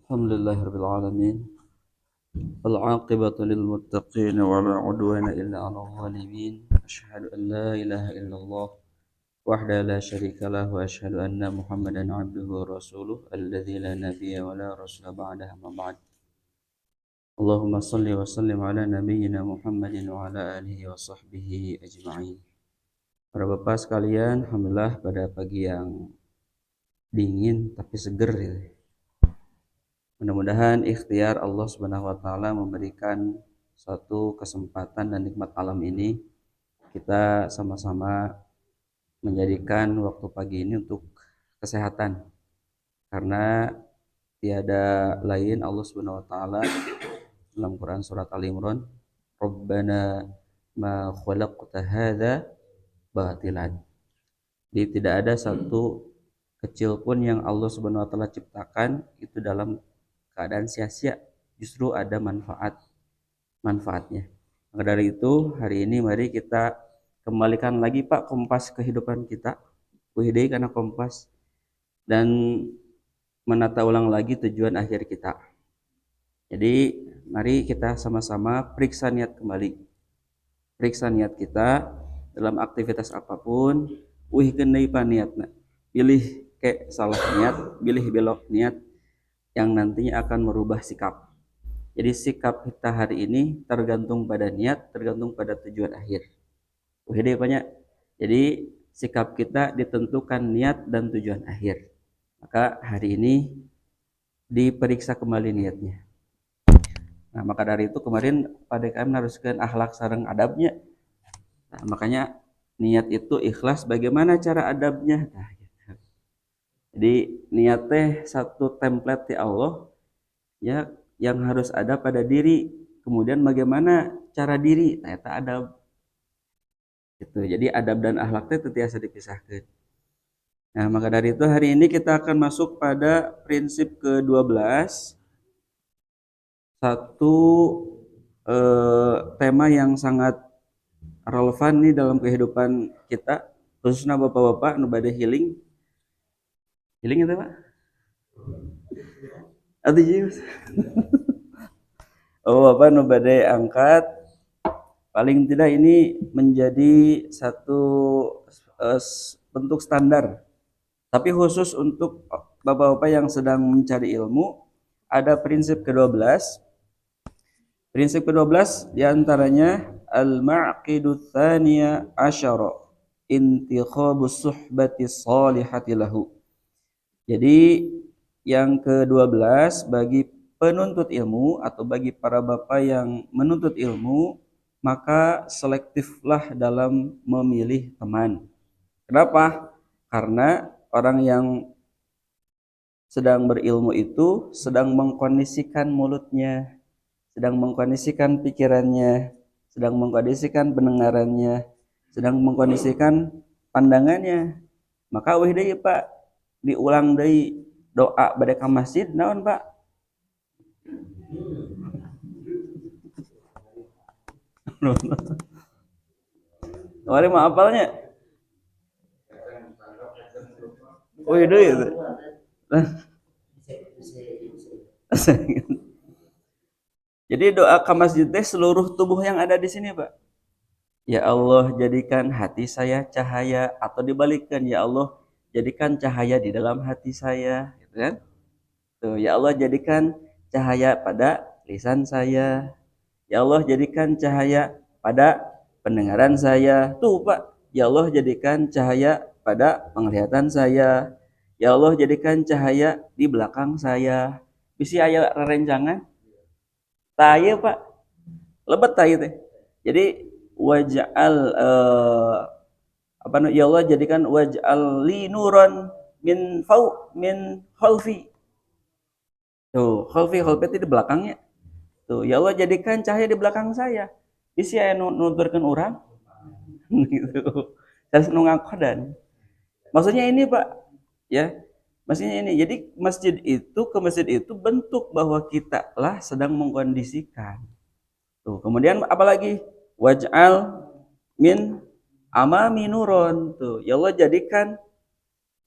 Alhamdulillahirabbil alamin. Wal 'aqibatu lil muttaqin wa la 'udwana illa 'alal zalimin. Asyhadu an la ilaha illallah wahdahu la syarika lahu wa asyhadu anna Muhammadan 'abduhu wa rasuluh alladzi la nabiyya wa la rasula ba'dahu amma ba'd. Allahumma shalli wa sallim ala nabiyyina Muhammadin wa ala alihi wa sahbihi ajma'in. Para bapak sekalian, alhamdulillah pada pagi yang dingin tapi seger ya. Mudah-mudahan ikhtiar Allah Subhanahu wa taala memberikan suatu kesempatan dan nikmat alam ini, kita sama-sama menjadikan waktu pagi ini untuk kesehatan. Karena tiada lain Allah Subhanahu wa taala dalam Quran surat Al-Imran, Rabbana ma khalaqta hadza batilan. Jadi tidak ada satu kecil pun yang Allah Subhanahu wa taala ciptakan itu dalam keadaan sia-sia, justru ada manfaatnya. Maka dari itu hari ini mari kita kembalikan lagi Pak kompas kehidupan kita, WD karena kompas, dan menata ulang lagi tujuan akhir kita. Jadi mari kita sama-sama periksa niat kembali, periksa niat kita dalam aktivitas apapun. Kendai niatna, pilih ke salah niat, pilih belok niat yang nantinya akan merubah sikap. Jadi sikap kita hari ini tergantung pada niat, tergantung pada tujuan akhir. Banyak. Jadi sikap kita ditentukan niat dan tujuan akhir. Maka hari ini diperiksa kembali niatnya. Nah, maka dari itu kemarin Pak DKM haruskan akhlak sareng adabnya. Nah, makanya niat itu ikhlas, bagaimana cara adabnya? Nah, jadi niatnya satu template di Allah ya yang harus ada pada diri. Kemudian bagaimana cara diri? Nah, itu adab. Gitu. Jadi adab dan akhlaknya itu biasa dipisahkan. Nah, maka dari itu hari ini kita akan masuk pada prinsip ke-12. Satu tema yang sangat relevan nih dalam kehidupan kita, khususnya bapak-bapak nu bade healing. Healing itu Pak? Atau Jius? Oh Bapak nu bade angkat, paling tidak ini menjadi satu bentuk standar. Tapi khusus untuk bapak-bapak yang sedang mencari ilmu, ada prinsip ke-12. Prinsip ke-12 diantaranya al-ma'qidu tsaniya asyara intikhabus suhbati shalihati lahu. Jadi yang ke-12 bagi penuntut ilmu atau bagi para bapak yang menuntut ilmu, maka selektiflah dalam memilih teman. Kenapa? Karena orang yang sedang berilmu itu sedang mengkondisikan mulutnya, sedang mengkondisikan pikirannya, sedang mengkondisikan pendengarannya, sedang mengkondisikan pandangannya. Maka deui Pak, diulang deui doa bade ka masjid naon Pak? Kemarin mah apalnya? Deui itu. Jadi doa ka masjid teh seluruh tubuh yang ada di sini Pak. Ya Allah, jadikan hati saya cahaya, atau dibalikkan, ya Allah jadikan cahaya di dalam hati saya, gitu kan? Tuh, ya Allah jadikan cahaya pada lisan saya. Ya Allah jadikan cahaya pada pendengaran saya. Tuh Pak, ya Allah jadikan cahaya pada penglihatan saya. Ya Allah jadikan cahaya di belakang saya. Bisi aya rerencangan. Tah Pak. Lebet tah teh. Jadi waj'al ya Allah jadikan waj'al li nuran min khalfi. Tuh, khalfi itu di belakangnya. Tuh, ya Allah jadikan cahaya di belakang saya. Isi aya nuturkeun urang. Gitu. Terus nu ngakodan. Maksudnya ini, Pak, ya. Maksudnya ini. Jadi ke masjid itu bentuk bahwa kita lah sedang mengkondisikan. Tuh, kemudian apalagi waj'al min amami nuron. Tuh, ya Allah jadikan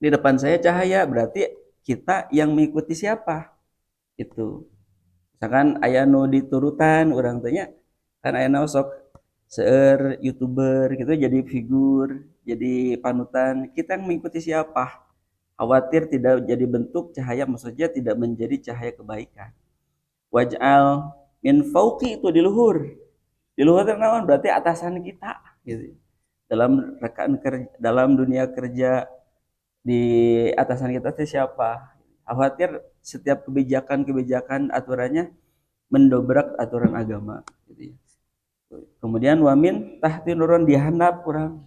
di depan saya cahaya, berarti kita yang mengikuti siapa? Itu misalkan aya nu diturutan urang teh nya kan aya na sok seueur YouTuber gitu jadi figur, jadi panutan, kita yang mengikuti siapa? Khawatir tidak jadi bentuk cahaya, maksudnya tidak menjadi cahaya kebaikan. Waj'al min fauqi itu di luhur. Di luhur itu naon? Berarti atasan kita gitu. Dalam rekan kerja, dalam dunia kerja di atasan kita itu siapa? Khawatir setiap kebijakan-kebijakan aturannya mendobrak aturan agama gitu ya. Kemudian wamin tahti nurun dihandap kurang.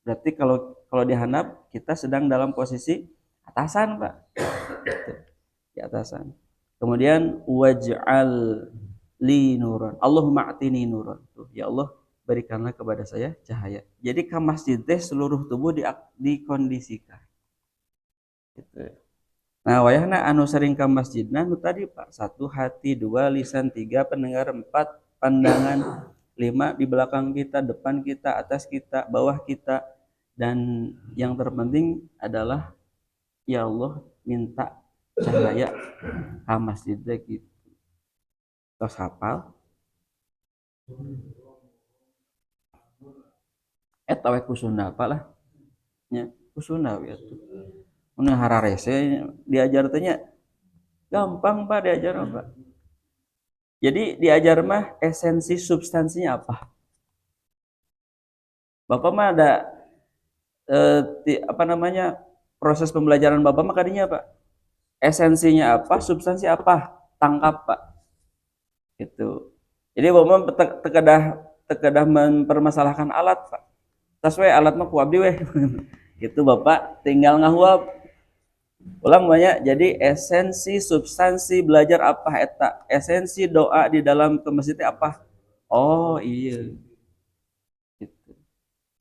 Berarti kalau dihandap kita sedang dalam posisi atasan, Pak. Gitu. Di atasan. Kemudian waj'al li nuran. Allahumma atini nuran. Tuh, ya Allah berikanlah kepada saya cahaya. Jadi ke masjid teh seluruh tubuh dikondisikan. Gitu. Nah, wayahna anu sering ke masjidna nu tadi Pak, 1 hati, 2 lisan, 3 pendengar, 4 pandangan, 5 di belakang kita, depan kita, atas kita, bawah kita, dan yang terpenting adalah ya Allah minta cahaya ke masjid gitu. Tos hafal eta we kusuna apa lah nya kusuna we atuh mun hararese diajar teh nya gampang Pak diajar Pak. Jadi diajar mah esensi substansinya apa? Bapak mah ada apa namanya proses pembelajaran Bapak mah kadinya Pak. Esensinya apa, substansi apa? Tangkap Pak. Itu. Jadi Bapak tekedah mempermasalahkan alat Pak. Tas we alat mah ku abdi we. Gitu Bapak tinggal ngahuap. Ulang banyak. Jadi esensi substansi belajar apa eta? Esensi doa di dalam ke masjid apa? Oh iya. Gitu.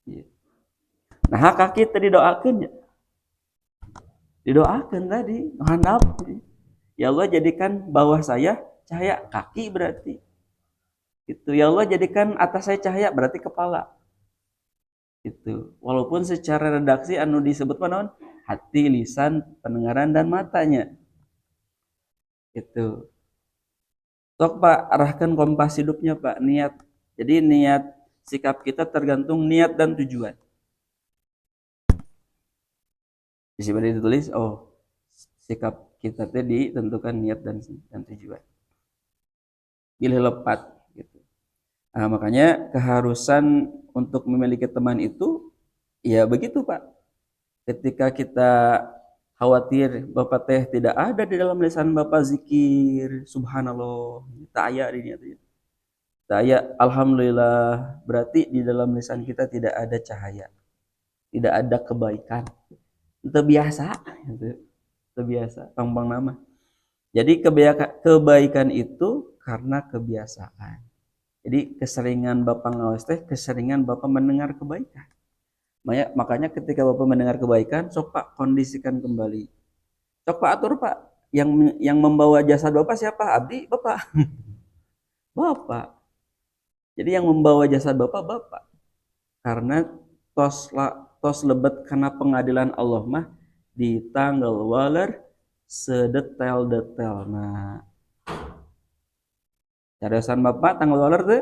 Iya. Nah kaki tadi doakan ya. Didoakan tadi, handap. Ya Allah jadikan bawah saya cahaya, kaki berarti. Itu ya Allah jadikan atas saya cahaya berarti kepala. Itu. Walaupun secara redaksi anu disebut naon? Hati, lisan, pendengaran dan matanya. Itu. Sok Pak arahkan kompas hidupnya Pak, niat. Jadi niat sikap kita tergantung niat dan tujuan. Di sini ditulis sikap kita tadi ditentukan niat dan tujuan. Pilih lepat gitu. Nah, makanya keharusan untuk memiliki teman itu ya begitu Pak. Ketika kita khawatir Bapak teh tidak ada di dalam lisan Bapak zikir subhanallah, tak aya di niat. Tak aya alhamdulillah, berarti di dalam lisan kita tidak ada cahaya. Tidak ada kebaikan. Itu biasa gitu. Itu biasa, pang nama. Jadi kebaikan itu karena kebiasaan. Jadi keseringan Bapak ngawas teh, keseringan Bapak mendengar kebaikan. Makanya ketika Bapak mendengar kebaikan, sok Pak kondisikan kembali. Sok Pak atur Pak, yang membawa jasad Bapak siapa? Abdi Bapak. Bapak. Jadi yang membawa jasad Bapak. Karena tos lebet karena pengadilan Allah mah di tanggal waler sedetail-detail. Nah, carisan Bapak tanggal waler teh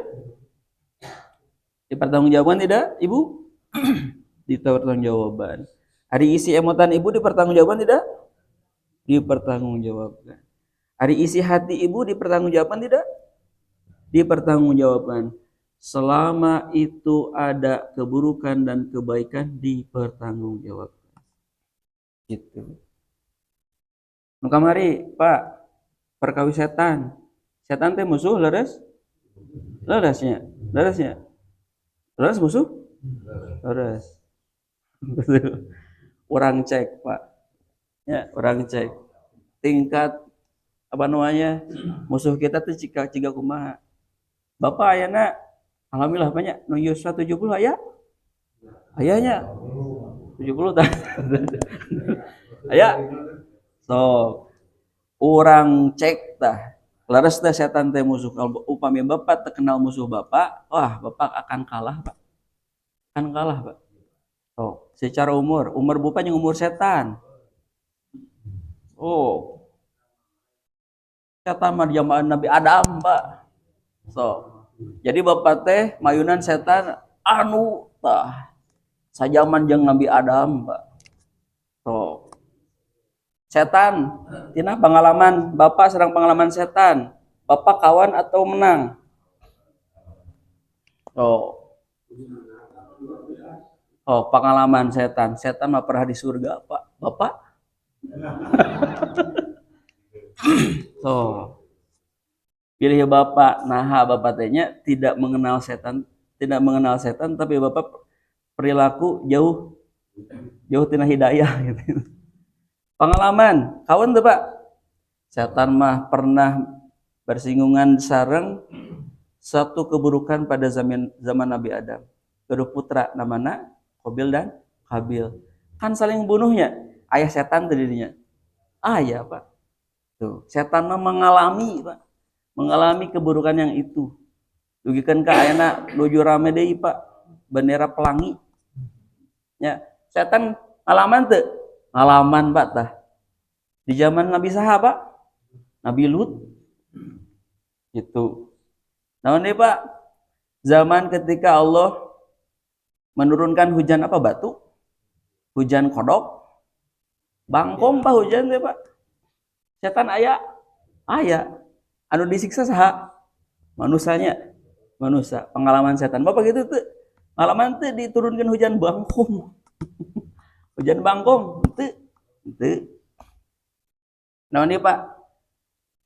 dipertanggungjawabkan tidak, Ibu? Dipertanggungjawabkan. Hari isi emotan Ibu dipertanggungjawabkan tidak? Dipertanggungjawabkan. Hari isi hati Ibu dipertanggungjawabkan tidak? Dipertanggungjawabkan. Selama itu ada keburukan dan kebaikan dipertanggungjawabkan. Gitu. Nu kamari, Pak, perkawis setan. Setan teh musuh leres? Leresnya. Leres musuh? Leres. Orang cek, Pak. Ya, orang cek. Tingkat apa namanya? Musuh kita tuh jika kumaha. Bapak ayana alhamdulillah banyak nu Yusra 70 aya. Ayanya 70 tah. Aya. So, orang cek tah. Laras teh setan teh musuh. Kalau upami Bapak terkenal musuh Bapak, wah Bapak akan kalah, Pak. Akan kalah, Pak. Oh, secara umur Bapak yang umur setan. Oh. Setan mah zaman Nabi Adam, Pak. So, jadi bapak teh mayunan setan anu tah sajaman jeung Nabi Adam, Pak. So, setan tina pengalaman bapak serang pengalaman setan. Bapak kawan atau menang? Oh, oh pengalaman setan. Setan mah pernah di surga, Pak. Bapak? Oh, pilih bapak. Nah, bapak tehnya tidak mengenal setan, tapi bapak perilaku jauh tina hidayah gitu. Pengalaman, kawan tuh Pak. Setan mah pernah bersinggungan sareng satu keburukan pada zaman Nabi Adam. Kedua putra namanya Qabil dan Habil. Kan saling bunuhnya. Ayah setan tadinya. Ayah Pak. Tuh, setan mah mengalami Pak. Mengalami keburukan yang itu. Dugikan ka ayeuna nuju rame deui Pak. Bendera pelangi. Ya, setan ngalaman teu? Ngalaman Pak tah. Di zaman Nabi saha Pak? Nabi Lut. Itu. Namun nih Pak, zaman ketika Allah menurunkan hujan apa batu? Hujan kodok. Bangkong Pak hujan deh Pak. Setan aya. Anu disiksa saha? Manusanya. Manusia. Pengalaman setan. Bapak gitu tuh. Pengalaman tuh diturunkan hujan bangkong. Hujan bangkong. Itu. Nah ini Pak.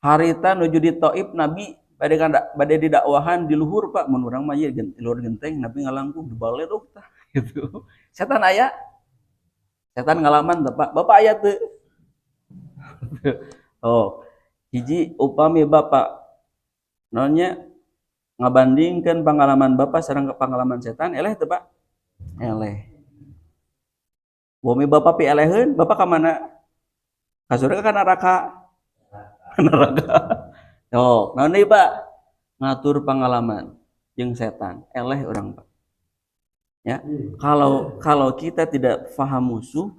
Harita nuju di Taif Nabi pada didakwahan di luhur Pak, mun urang mah ieu luhur genteng Nabi ngalangkung di baledog tah gitu. Setan aya. Setan ngalaman teh Pak. Bapak aya teu? Oh, hiji upami Bapak naonnya ngabandingkeun pengalaman Bapak sareng pengalaman setan eleh teu Pak? Eleh. Bumi Bapak pi eleheun, Bapak ka mana? Ka surga ka neraka? Neraka. Oh, nah ini Pak ngatur pengalaman jeung setan, eleh orang Pak. Ya, kalau kita tidak paham musuh,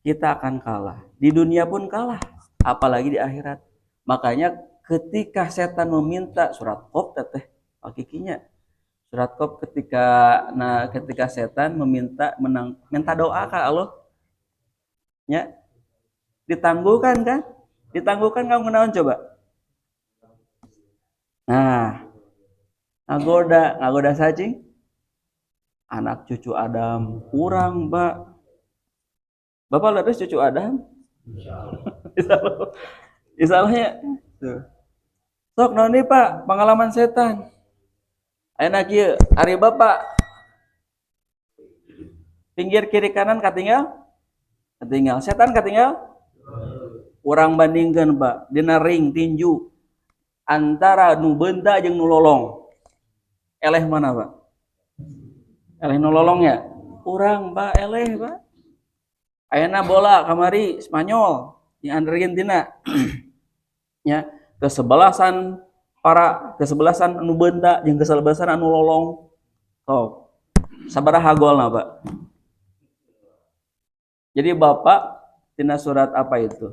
kita akan kalah. Di dunia pun kalah, apalagi di akhirat. Makanya ketika setan meminta surat Qaf teh hakikinya. Surat Qaf ketika setan minta doa ka Allah. Ya. Ditangguhkan kan? Ditangguhkan kamu kenaon coba? Nah, ngagoda cacing anak cucu Adam kurang Pak. Bapak leres cucu Adam? Insyaallah tuh. Sok naon nih Pak pengalaman setan. Ayeuna kieu ari Bapak pinggir kiri kanan katinggal setan katinggal urang bandingkeun Pak dina ring tinju antara nu beunta jeung nu lolong. Eleh mana Pak? Eleh nu lolong ya? Urang Pak eleh Pak. Ayeuna bola kamari Spanyol di Argentina. Ya, kesebelasan anu beunta jeung kesebelasan anu lolong. Oh. Sabaraha golna Pak? Jadi Bapak tina surat apa itu?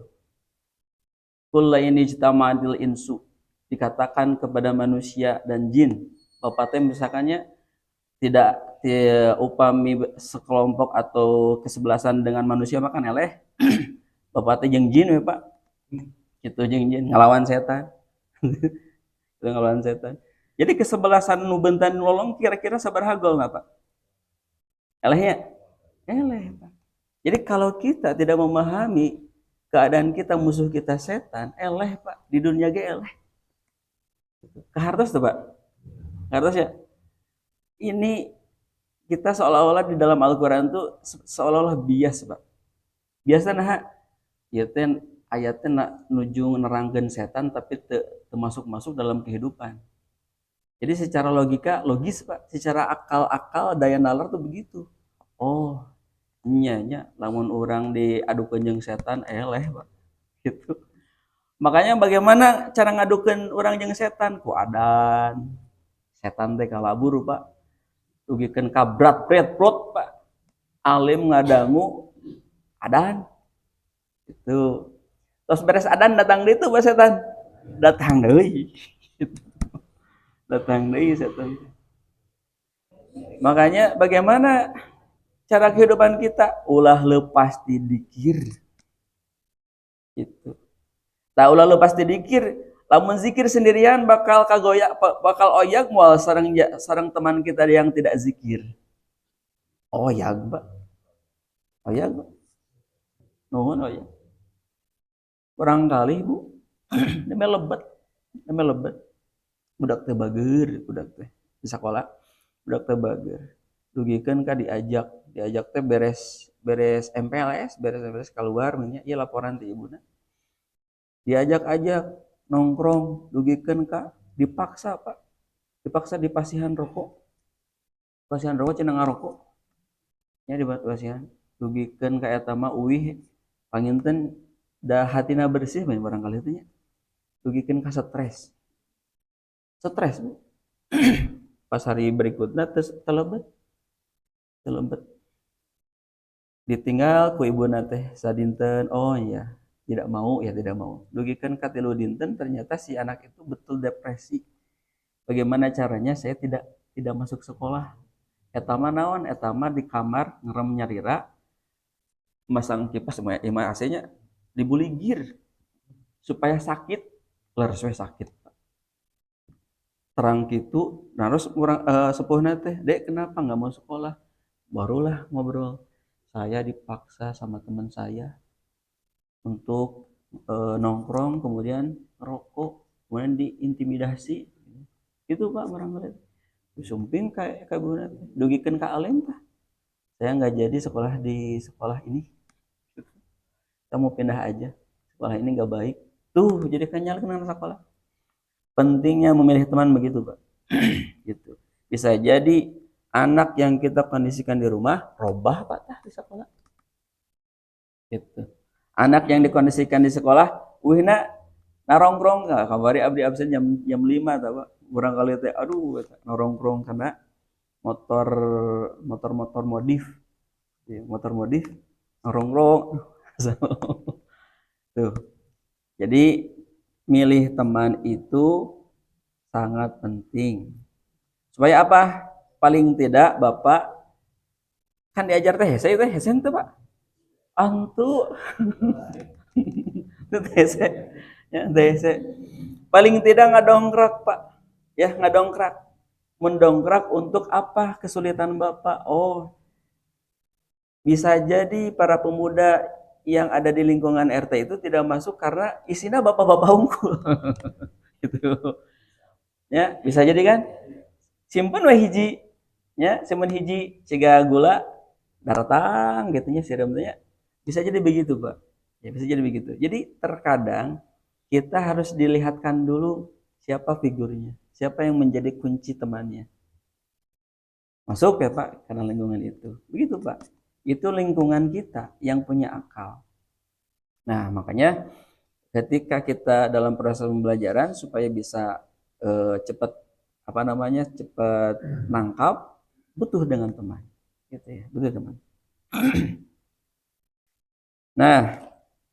Qul la in ijtama'atil insu dikatakan kepada manusia dan jin. Bapak teh misalkannya tidak upami sekelompok atau kesebelasan dengan manusia makan eleh. Bapak teh jeung jin we Pak. Kitu jeung jin ngalawan setan. Itu ngalawan setan. Jadi kesebelasan nu beuntan lolong kira-kira sabaraha golna Pak? Elehnya? Eleh Pak. Jadi kalau kita tidak memahami keadaan kita musuh kita setan, eleh Pak. Di dunia ge eleh. Kehartos tuh Pak. Kehartos ya. Ini kita seolah-olah di dalam Al-Quran tuh seolah-olah bias Pak. Biasa nah ya ten ayatnya nuju nerangkeun setan tapi termasuk dalam kehidupan. Jadi secara logis Pak, secara akal daya nalar tuh begitu. Oh, nya lamun orang diadukeun jeung setan eleh Pak. Gitu. Makanya bagaimana cara ngadukeun orang jeung setan? Ku adan. Setan teh kalabur Pak. Tugikeun kabrat plot Pak. Alim ngadangu adan. Itu. Terus beres adan datang di itu Pak setan. datang deui. Datang deui setan. Makanya bagaimana cara kehidupan kita? Ulah lepas di dikir. Gitu. Tak ulah lepas di dikir. Lamun zikir sendirian bakal kagoyak, bakal oyak mual sareng teman kita yang tidak zikir. Oyak, Pak. Oyak, Pak. Nuhun oyak. Kurang kali, Bu. Demi lebet. Demi lebet. Budak teh bager, budak teh di sekolah. Budak teh bager. Dugikeun ka diajak teh beres MPLS, beres keluar nya ieu laporan ti ibuna. Diajak-ajak nongkrong, dugikeun ka dipaksa, Pak. Dipaksa di pasihan rokok. Pasihan rokok cenah ngarokok. Nya di pasihan. Dugikeun ka eta mah uwih panginten da hatina bersih bae barangkali teh nya. Dugikeun ka stres. Stres, Bu. Pas hari berikutnya telebet ditinggal ku ibu teh sadinten. Oh iya, tidak mau dugikeun ka 3 dinten, ternyata si anak itu betul depresi. Bagaimana caranya saya tidak masuk sekolah? Eta mah naon? Eta mah di kamar ngerem nyarira, masang kipas ima AC-nya, dibuligir supaya sakit, leres we sakit. Terang gitu, terus sepuhna teh, "Dek, kenapa nggak mau sekolah?" Barulah ngobrol. Saya dipaksa sama teman saya untuk nongkrong, kemudian rokok, kemudian diintimidasi. Itu Pak barangkali. Sumping kayak bener. Dugikeun ka alim tah. Saya nggak jadi sekolah di sekolah ini. Kamu pindah aja. Sekolah ini nggak baik. Tuh, jadi kenyal kenal sekolah. Pentingnya memilih teman begitu, Pak. Gitu. Bisa jadi anak yang kita kondisikan di rumah robah, Pak, tah di sekolah. Gitu. Anak yang dikondisikan di sekolah, wihna narongkrong nggak? Kabari abdi absen jam 5 tah, Pak. Kurang kali teh, aduh, narongkrong karena motor modif. Motor modif narongkrong. Tuh. Jadi milih teman itu sangat penting. Supaya apa? Paling tidak Bapak kan diajar teh hese teh Pak. Antu itu hese. Ya, hese. Paling tidak ngadongkrak, Pak. Ya, ngadongkrak. Mendongkrak untuk apa kesulitan Bapak? Oh, bisa jadi para pemuda yang ada di lingkungan RT itu tidak masuk karena isinya bapak-bapak unggul. Gitu. Ya, bisa jadi kan? Simpen we hiji. Ya, simpen hiji ciga gula datang gitu nya siram nya. Bisa jadi begitu, Pak. Ya, bisa jadi begitu. Jadi terkadang kita harus dilihatkan dulu siapa figurnya, siapa yang menjadi kunci temannya. Masuk ya, Pak, karena lingkungan itu. Begitu, Pak. Itu lingkungan kita yang punya akal. Nah, makanya ketika kita dalam proses pembelajaran supaya bisa cepat cepat nangkap, butuh dengan teman, gitu ya, butuh teman. Nah,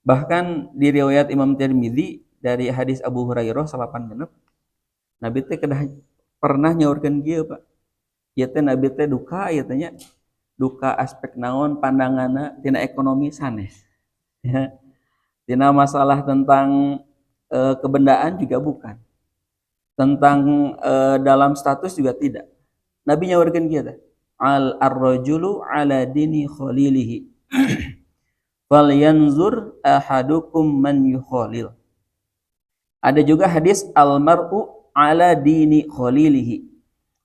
bahkan di riwayat Imam Tirmidzi dari hadis Abu Hurairah 8 genep, Nabi teh pernah nyaurkeun kieu, Pak. Ieu teh Nabi teh duka ieu teh nya. Duka aspek naon pandanganna tina ekonomi sanes. Ya. Tina masalah tentang kebendaan juga bukan. Tentang dalam status juga tidak. Nabi nyawarkeun kieu teh. Ar-rajulu ala dini khalilihi. Falyanzur ahadukum man yukhalil. Ada juga hadis al-mar'u ala dini khalilihi.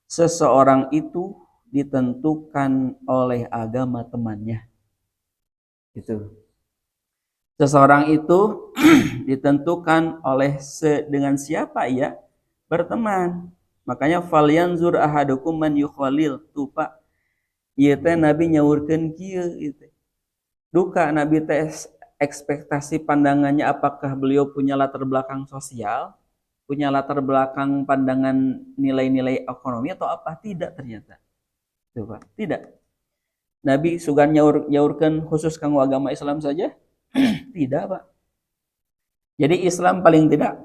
Seseorang itu ditentukan oleh agama temannya. Gitu. Seseorang itu ditentukan oleh dengan siapa ia berteman. Makanya falyanzur ahadukum man yukhalil. Tuh Pak, ieu teh Nabi nyaurkeun kieu gitu. Duka Nabi teh ekspektasi pandangannya apakah beliau punya latar belakang sosial, punya latar belakang pandangan nilai-nilai ekonomi atau apa? Tidak ternyata. Tuh, Pak. Tidak. Nabi sugan nyaurkeun khusus kanggo agama Islam saja? Tidak, Pak. Jadi Islam paling tidak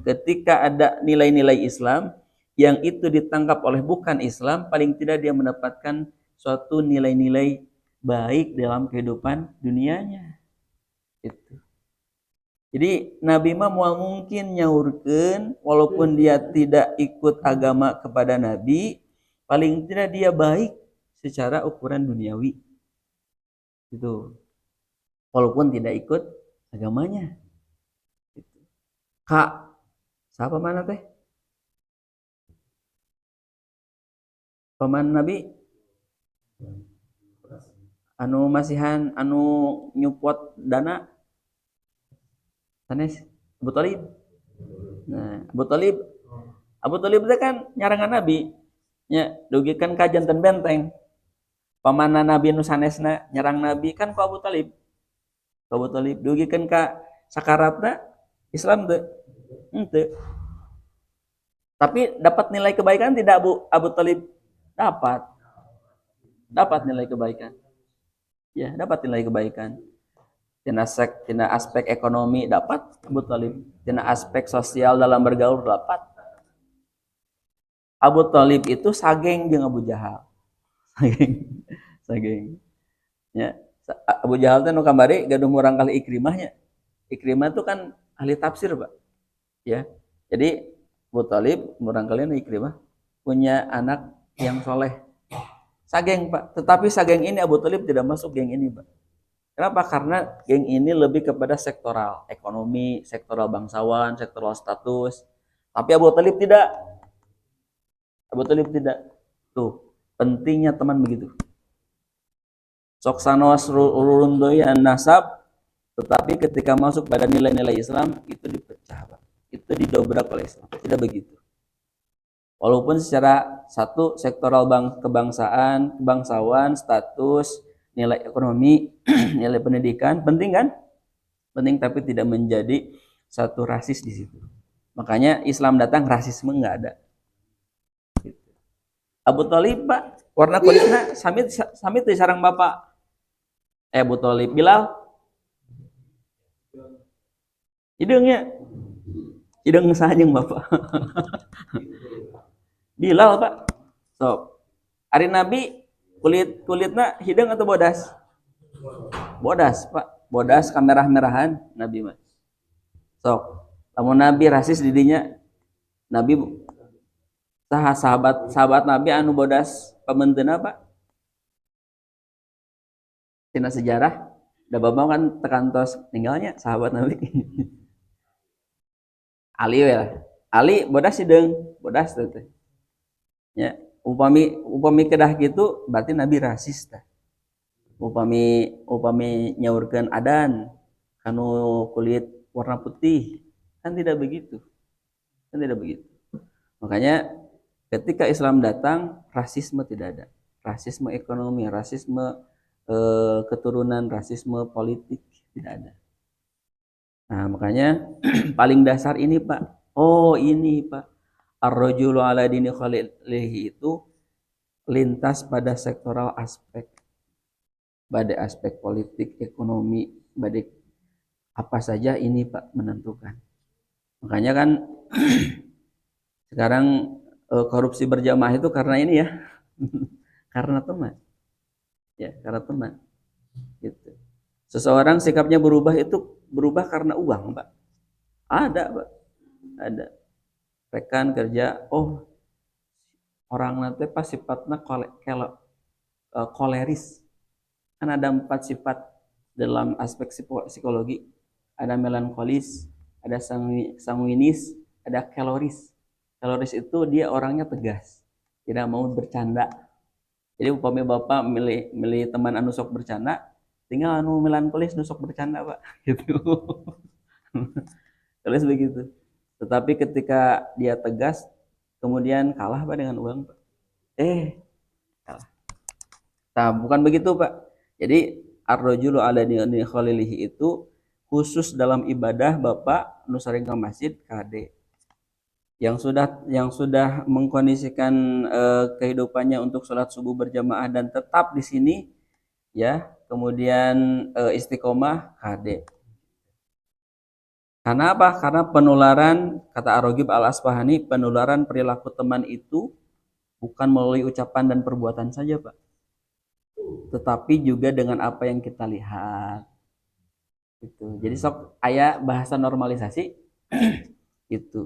ketika ada nilai-nilai Islam yang itu ditangkap oleh bukan Islam, paling tidak dia mendapatkan suatu nilai-nilai baik dalam kehidupan dunianya. Itu. Jadi Nabi mah mau mungkin nyaurkeun walaupun dia tidak ikut agama kepada Nabi, paling tidak dia baik secara ukuran duniawi. Gitu. Walaupun tidak ikut agamanya. Gitu. Kak, siapa mana teh? Paman Nabi anu masihan anu nyupot dana sanes Abu Thalib. Nah, Abu Thalib itu kan nyarangan Nabi nya dugikan ka janten benteng. Pamanna Nabi nu sanesna nyarang Nabi kan ku Abu Thalib. Ku Abu Thalib dugikan ka sakaratna Islam teu? Henteu. Tapi dapat nilai kebaikan tidak Abu Thalib? Dapat. Dapat nilai kebaikan. Ya, dapat nilai kebaikan. Tina aspek ekonomi dapat Abu Thalib. Tina aspek sosial dalam bergaul dapat. Abu Thalib itu sageng jeung Abu Jahal. Sageng. Ya. Abu Jahal teh nu kamari gaduh murang kali Ikrimah nya. Ikrimah itu kan ahli tafsir, Pak. Ya. Jadi Abu Thalib murang kali Ikrimah punya anak yang soleh. Sageng, Pak. Tetapi sageng ini Abu Thalib tidak masuk geng ini, Pak. Kenapa? Karena geng ini lebih kepada sektoral, ekonomi, sektoral bangsawan, sektoral status. Tapi Abu Thalib tidak. Abu Thalib tidak. Tuh, pentingnya teman begitu. Sok sanos rundoyan nasab, tetapi ketika masuk pada nilai-nilai Islam itu dipecah, Pak. Itu didobrak oleh Islam. Tidak begitu. Walaupun secara satu sektoral kebangsaan, kebangsawan, status, nilai ekonomi, nilai pendidikan penting kan? Penting, tapi tidak menjadi satu rasis di situ. Makanya Islam datang rasisme nggak ada. Abu Thalib, Pak, warna kulitnya samit di sarang bapak. Abu Thalib, Bilal, hidungnya, hidung sahajeng bapak. Bilal, Pak. So, hari Nabi kulitnya hidung atau bodas? Bodas, Pak. Bodas kamerah-merahan Nabi mah. So, lamun Nabi rasis didinya, Nabi sahabat Nabi anu bodas pamenteuna, Pak. Tina sejarah da babang kan tekantos tinggalnya sahabat Nabi. Ali ya. Ali bodas hideung, bodas teh. Ya, upami kedah gitu berarti Nabi rasis tah. Upami nyaurkeun adan kanu kulit warna putih, kan tidak begitu. Kan tidak begitu. Makanya ketika Islam datang, rasisme tidak ada. Rasisme ekonomi, rasisme keturunan, rasisme politik tidak ada. Nah, makanya paling dasar ini, Pak. Oh, ini, Pak. Ar-rajulu ala dini khalilihi itu lintas pada sektoral aspek. Pada aspek politik, ekonomi, pada apa saja ini, Pak, menentukan. Makanya kan sekarang korupsi berjamaah itu karena ini ya. Karena teman. Ya, karena teman. Gitu. Seseorang sikapnya berubah itu berubah karena uang, Pak. Ada, Pak. Ada. Rekan kerja, oh orang nanti pas sifatnya koleris. Kan ada 4 sifat dalam aspek psikologi. Ada melankolis, ada sanguinis, ada kaloris. Kaloris itu dia orangnya tegas, tidak mau bercanda. Jadi upami bapak milih teman anu sok bercanda, tinggal anu melankolis anu sok bercanda, Pak. Gitu. Terus begitu. Tetapi ketika dia tegas, kemudian kalah, Pak, dengan uang, Pak. Kalah. Nah, bukan begitu, Pak. Jadi ar-rajulu ala dini khalilihi itu khusus dalam ibadah Bapak nu saring ka masjid kade. Yang sudah mengkondisikan kehidupannya untuk sholat subuh berjamaah dan tetap di sini, ya, kemudian istiqomah kade. Karena apa? Karena penularan, kata Ar-Raghib Al-Asfahani, penularan perilaku teman itu bukan melalui ucapan dan perbuatan saja, Pak. Tetapi juga dengan apa yang kita lihat. Gitu. Jadi sok aya bahasa normalisasi itu.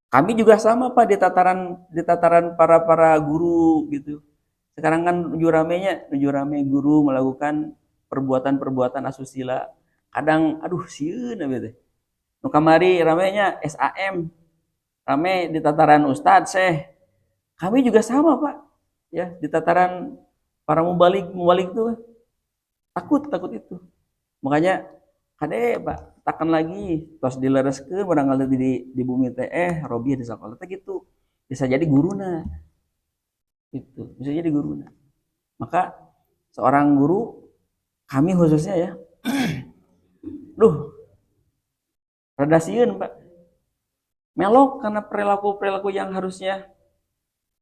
Kami juga sama Pak di tataran para guru gitu. Sekarang kan nuju rame guru melakukan perbuatan-perbuatan asusila. Kadang aduh sieun teh. Nu kamari ramenya SAM, rame di tataran Ustadz Syekh. Kami juga sama Pak. Ya, di tataran para mubalik tuh takut itu. Makanya kade Pak, takkan lagi tos dilereskeun barangkali di bumi teh Robi di sekolah teh gitu. Bisa jadi guruna. Itu, bisa jadi guruna. Maka seorang guru, kami khususnya ya, duh, rada sieun Pak. Melok karena perilaku-perilaku yang harusnya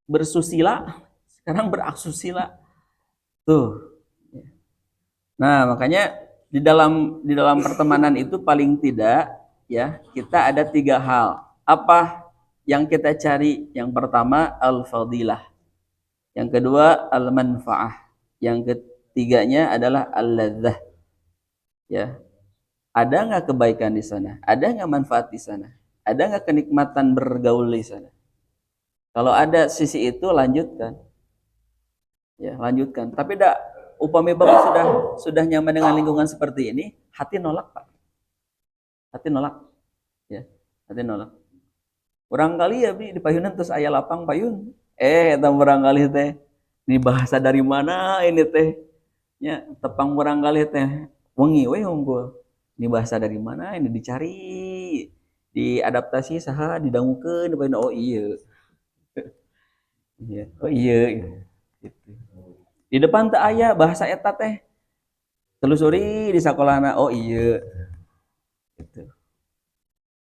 bersusila, sekarang beraksusila. Tuh. Nah, makanya di dalam pertemanan itu paling tidak ya, kita ada 3 hal. Apa yang kita cari? Yang pertama al-fadilah. Yang kedua al-manfaah. Yang ketiganya adalah al-ladzah. Ya. Ada nggak kebaikan di sana? Ada nggak manfaat di sana? Ada nggak kenikmatan bergaul di sana? Kalau ada sisi itu lanjutkan. Ya, lanjutkan. Tapi upami Bapak sudah nyaman dengan lingkungan seperti ini, hati nolak, Pak. Hati nolak. Ya, hati nolak. Kurang kali ya Bi di payunan terus aya lapang payun. Barang kali teh. Ini bahasa dari mana ini teh? Ya, tepang barang kali teh. Wengi we unggul. Ini bahasa dari mana? Ini dicari, diadaptasi saha, didangukeun depan oh iya. Iya, oh iya. Gitu. Di depan teh aya bahasa eta teh. Telusuri di sakolana oh iya. Gitu.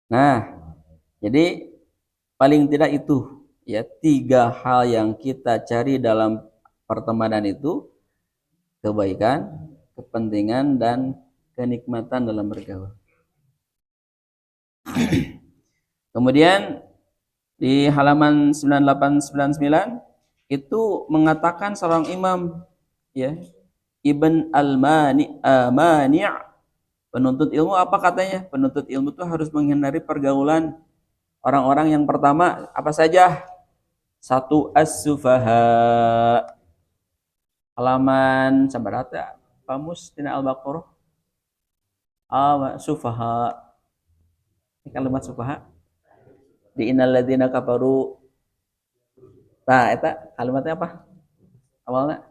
Nah, jadi paling tidak itu ya 3 hal yang kita cari dalam pertemanan itu: kebaikan, kepentingan, dan kenikmatan dalam bergaul. Kemudian di halaman 9899 itu mengatakan seorang imam ya, Ibn Al-Mani' penuntut ilmu, apa katanya? Penuntut ilmu itu harus menghindari pergaulan orang-orang yang pertama apa saja? 1 as-sufaha. Halaman sabarata Pamus tina Al-Baqarah. Sufaha. Ini kalimat sufaha di innal ladzina kafaru. Nah, eta kalimatnya apa? Awalnya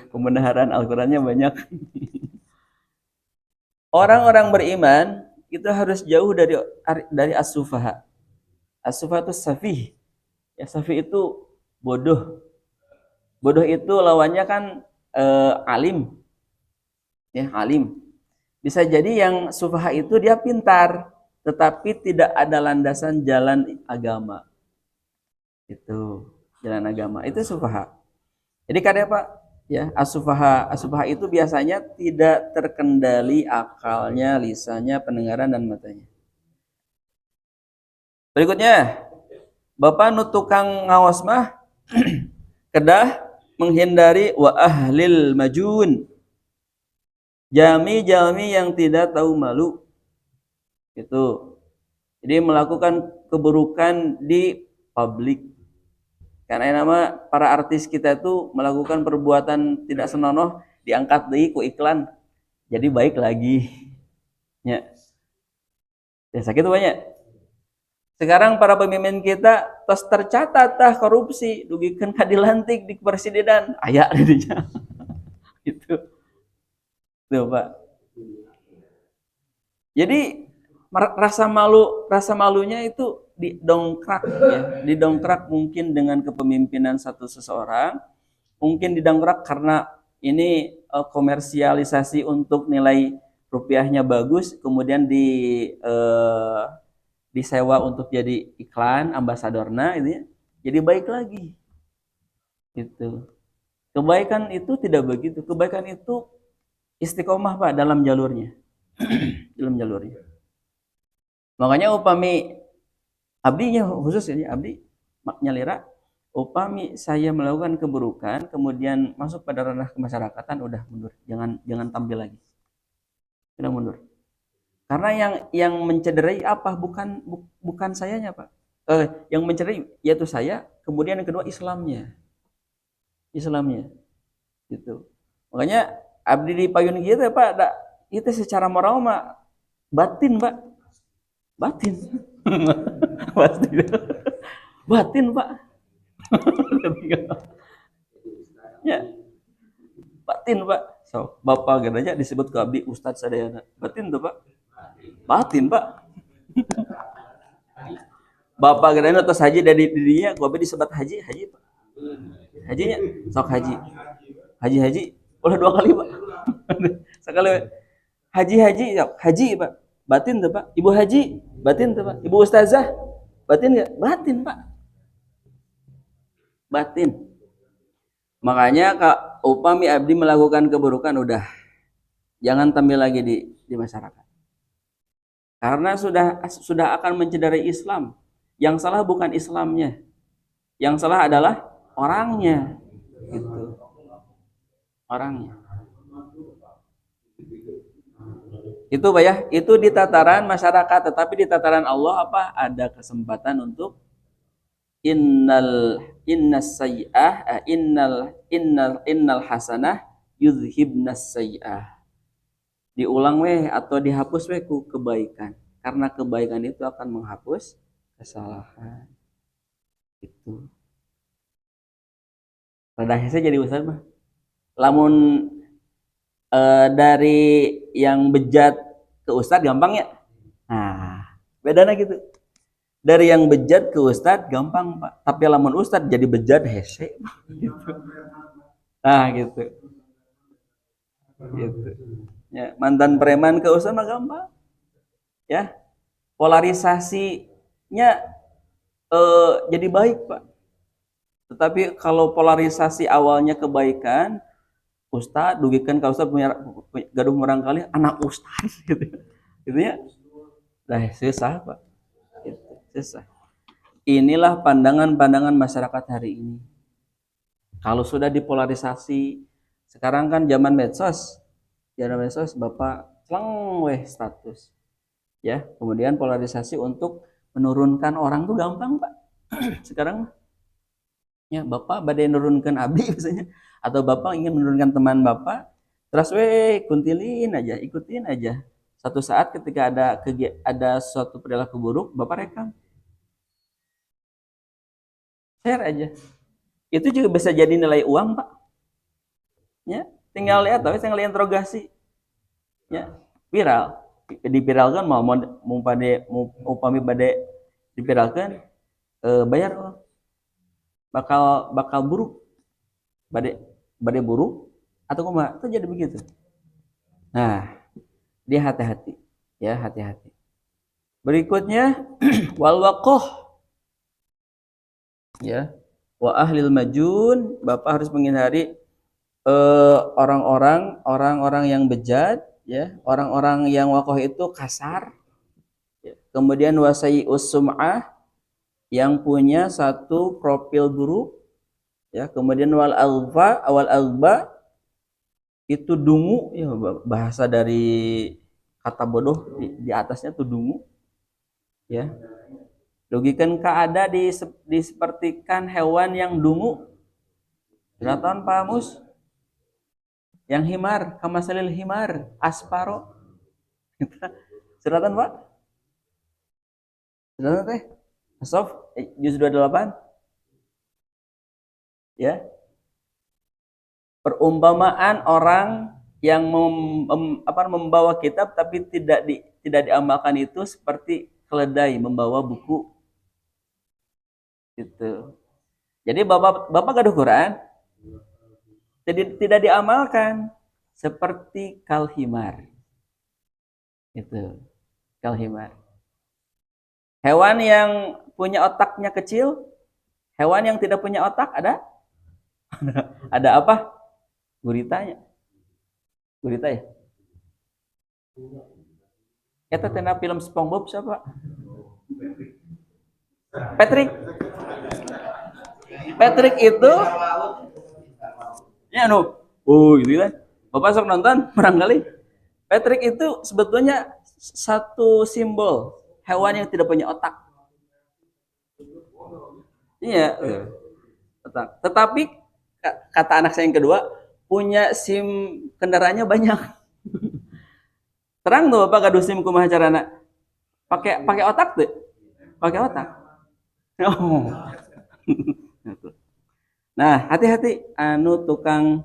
pembenaran Al-Qur'annya banyak. Orang-orang beriman itu harus jauh dari as-sufaha. As-sufaha itu safih. Ya, safih itu bodoh. Bodoh itu lawannya kan alim. Ya, alim. Bisa jadi yang sufaha itu dia pintar, tetapi tidak ada landasan jalan agama. Itu jalan agama. Itu sufaha. Jadi kadang Pak, ya, as-sufaha itu biasanya tidak terkendali akalnya, lisannya, pendengaran dan matanya. Berikutnya, Bapak nu tukang ngaos mah kedah menghindari wa ahlil majun. Jami-jami yang tidak tahu malu. Itu. Jadi melakukan keburukan di publik. Karena nama para artis kita itu melakukan perbuatan tidak senonoh, diangkat deui ku iklan. Jadi baik lagi. Ya. Ya sakit banyak. Sekarang para pemimpin kita tos tercatat tah korupsi, dugikeun ka dilantik di presidenan, aya di dinya. Itu. Tuh, Pak. Jadi rasa malunya itu didongkrak ya, didongkrak mungkin dengan kepemimpinan seseorang, mungkin didongkrak karena ini komersialisasi untuk nilai rupiahnya bagus, kemudian disewa untuk jadi iklan ambasadorna ini, jadi baik lagi. Gitu. Kebaikan itu tidak begitu. Kebaikan itu istiqomah Pak dalam jalurnya. Dalam jalurnya. Makanya upami abdinya khusus ini abdi nyalira, upami saya melakukan keburukan kemudian masuk pada ranah kemasyarakatan, udah mundur, jangan tampil lagi, udah mundur. Karena yang mencederai apa, bukan sayanya Pak, yang mencederai yaitu saya, kemudian yang kedua Islamnya gitu. Makanya abdi di payun kita Pak, itu secara moral mah batin Pak, batin batin batin Pak. Ya, batin Pak. So, Bapak aja disebut ke abdi Ustadz sadayana. Batin tuh Pak. Batin Pak. Bapak gadana tos haji dari dirinya, gua disebut haji Pak. Hajinya sok haji. Ulah 2 kali Pak. Sekali haji sok haji Pak. Batin tuh Pak. Ibu haji, batin tuh Pak. Ibu ustazah, batin enggak? Batin Pak. Batin. Makanya Kak, upami abdi melakukan keburukan, udah jangan tampil lagi di masyarakat. Karena sudah akan mencederai Islam. Yang salah bukan Islamnya. Yang salah adalah orangnya. Gitu. Orangnya. Itu Pak ya, itu di tataran masyarakat, tetapi di tataran Allah apa? Ada kesempatan untuk innal hasanah yuzhibnas sayyi'ah. Diulang weh atau dihapus weh ku kebaikan. Karena kebaikan itu akan menghapus kesalahan. Itu. Rada hese jadi ustaz mah. Lamun dari yang bejat ke ustaz gampang ya. Nah, bedana gitu. Dari yang bejat ke ustaz gampang Pak. Tapi lamun ustaz jadi bejat hese. Gitu. Nah, gitu. Gitu. Ya, mantan preman ke ustaz mah gampang. Ya. Polarisasinya jadi baik Pak. Tetapi kalau polarisasi awalnya kebaikan, Ustadz dugikan ka Ustadz punya gaduh merang kali anak Ustadz gitu. Gitu ya. Dah susah Pak. Gitu. Susah. Inilah pandangan-pandangan masyarakat hari ini. Kalau sudah dipolarisasi, sekarang kan zaman medsos. Zaman medsos Bapak celeng weh status. Ya, kemudian polarisasi untuk menurunkan orang tuh gampang Pak. Sekarang ya Bapak badai menurunkan abdi misalnya, atau Bapak ingin menurunkan teman Bapak, terus kuntilin aja, ikutin aja. Satu saat ketika ada suatu perilaku buruk, Bapak rekam, share aja. Itu juga bisa jadi nilai uang Pak. Ya, tinggal lihat, tapi tinggal interogasi. Ya, viral. Dipiralkan mau upami bade dipiralkan, bayar uang. Bakal buruk. Bade buruk atau kumaha, itu jadi begitu. Nah, dia hati-hati. Ya, hati-hati. Berikutnya wal waqoh. Ya. Wa ahlil majun, Bapak harus menghindari orang-orang yang bejat, ya, orang-orang yang waqoh itu kasar. Ya. Kemudian wasai'us sum'ah, yang punya satu profil buruk, ya. Kemudian wal alba itu dungu, ya, bahasa dari kata bodoh di atasnya tuh dungu, ya. Logikan keada disepertikan hewan yang dungu. Selatan Pak Mus, yang himar, kamasalil himar, asparo. Selatan Pak, selatan teh Sof, juz 28. Ya. Perumpamaan orang yang membawa kitab tapi tidak diamalkan itu seperti keledai membawa buku. Gitu. Jadi Bapak gaduh Quran, tidak diamalkan, seperti kalhimar. Itu. Kalhimar. Hewan yang punya otaknya kecil, hewan yang tidak punya otak ada? Ada apa? Guritanya. Gurita ya. Eta tena film SpongeBob siapa? Patrick. Patrick itu ya gitu kan. Bapak sok nonton barangkali. Patrick itu sebetulnya satu simbol hewan yang tidak punya otak. Iya, otak. Tetapi kata anak saya yang kedua punya SIM kendaraannya banyak. Terang tuh Bapak gaduh SIM kumaha carana? Pakai otak tuh. Pakai otak. Oh. Nah, hati-hati anu tukang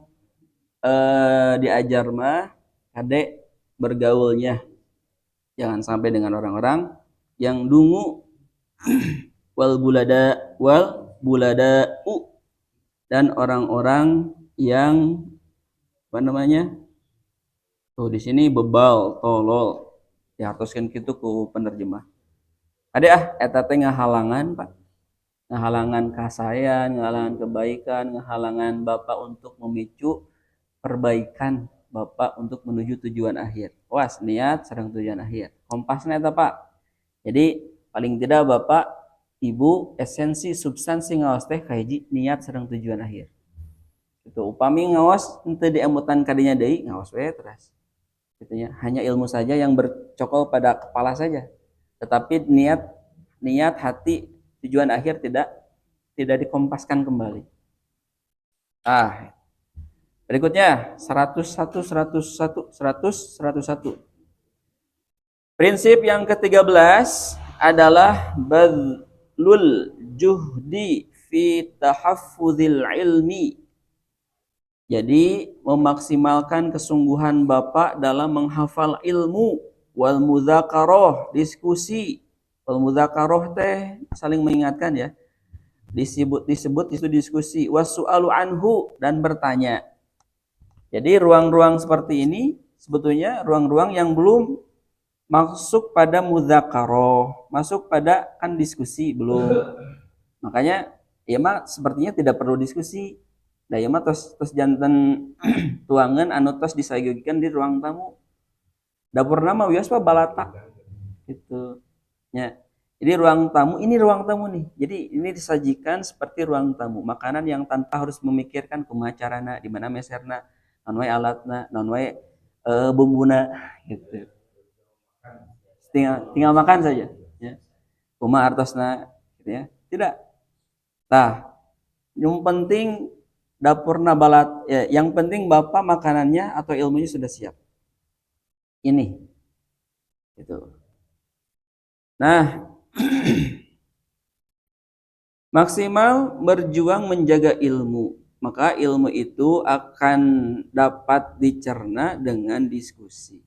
diajar mah kadek bergaulnya. Jangan sampai dengan orang-orang yang dungu wal bulada dan orang-orang yang apa namanya? Tuh di sini bebal, tolol. Dihartoskeun kitu ku penerjemah. Ada eta teh ngahalangan, Pak. Ngahalangan kasayan, ngahalangan kebaikan, ngahalangan Bapak untuk memicu perbaikan Bapak untuk menuju tujuan akhir. Was niat sareng tujuan akhir. Kompasna eta, Pak. Jadi paling tidak Bapak Ibu esensi substansi ngaos teh kahiji niat sareng tujuan akhir. Itu upami ngaos henteu diemutan kadinya deui ngaos we terus. Gitu ya. Hanya ilmu saja yang bercokol pada kepala saja. Tetapi niat hati tujuan akhir tidak dikompaskan kembali. Berikutnya 101. Prinsip yang ke-13 adalah badlul juhdi fi tahaffuzil ilmi. Jadi memaksimalkan kesungguhan Bapak dalam menghafal ilmu wal mudzakarah, diskusi. Wal mudzakarah teh saling mengingatkan ya. Disebut itu diskusi, wasu'alu anhu dan bertanya. Jadi ruang-ruang seperti ini sebetulnya ruang-ruang yang belum masuk pada mudzakarah, masuk pada kan diskusi belum. Makanya ya mah sepertinya tidak perlu diskusi. Da ieu mah tos janten tuangan anu tos disageugikeun di ruang tamu. Dapurna mah wios mah balata gitu. Ya. Jadi ruang tamu ini ruang tamu nih. Jadi ini disajikan seperti ruang tamu, makanan yang tanpa harus memikirkan kumaha carana, di mana meserna, naon wae alatna, naon wae bumbuna gitu. Tinggal makan saja ya. Kumaha artosna gitu ya. Tidak. Tah, yang penting dapurna balat ya, yang penting Bapak makanannya atau ilmunya sudah siap. Ini. Gitu. Nah, maksimal berjuang menjaga ilmu. Maka ilmu itu akan dapat dicerna dengan diskusi.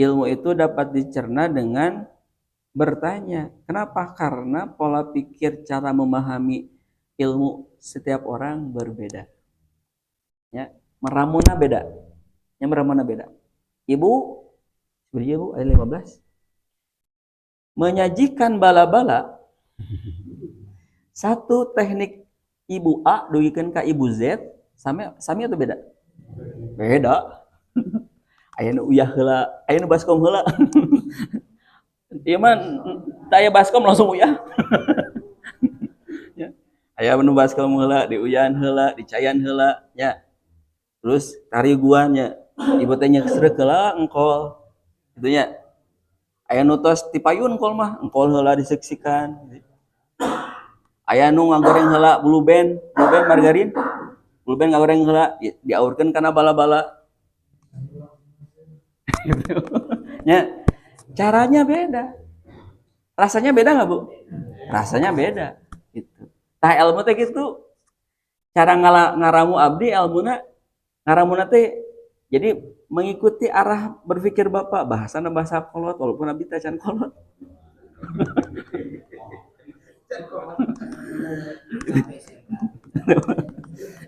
Ilmu itu dapat dicerna dengan bertanya. Kenapa? Karena pola pikir cara memahami ilmu setiap orang berbeda. Ya, meramuna beda. Ya, meramuna beda. Ibu, sebenarnya Ibu ayat 15. Menyajikan bala-bala satu teknik Ibu A dugikan ke Ibu Z sami atau beda? Beda. Aya nu uyah heula, aya nu baskom heula. Ieu mah daya baskom langsung uyah. Ya. Aya nu baskom heula, diuyahan heula, dicayan heula, ya. Terus tariguan nya. Ibu teh nyeusreuk heula engkol. Gitu nya. Aya nu tos tipayun engkol mah, engkol heula diseksikan. Aya nu ngagoreng heula blue band margarin. Blue band ngagoreng heula diaurkeun kana bala-bala. Gitu. Ya, caranya beda. Rasanya beda nggak Bu? Rasanya beda. Gitu. Tah ilmu teh gitu. Cara ngaramu abdi ngaramuna teh jadi mengikuti arah berpikir Bapak. Bahasana bahasa kolot walaupun abdi teh can kolot.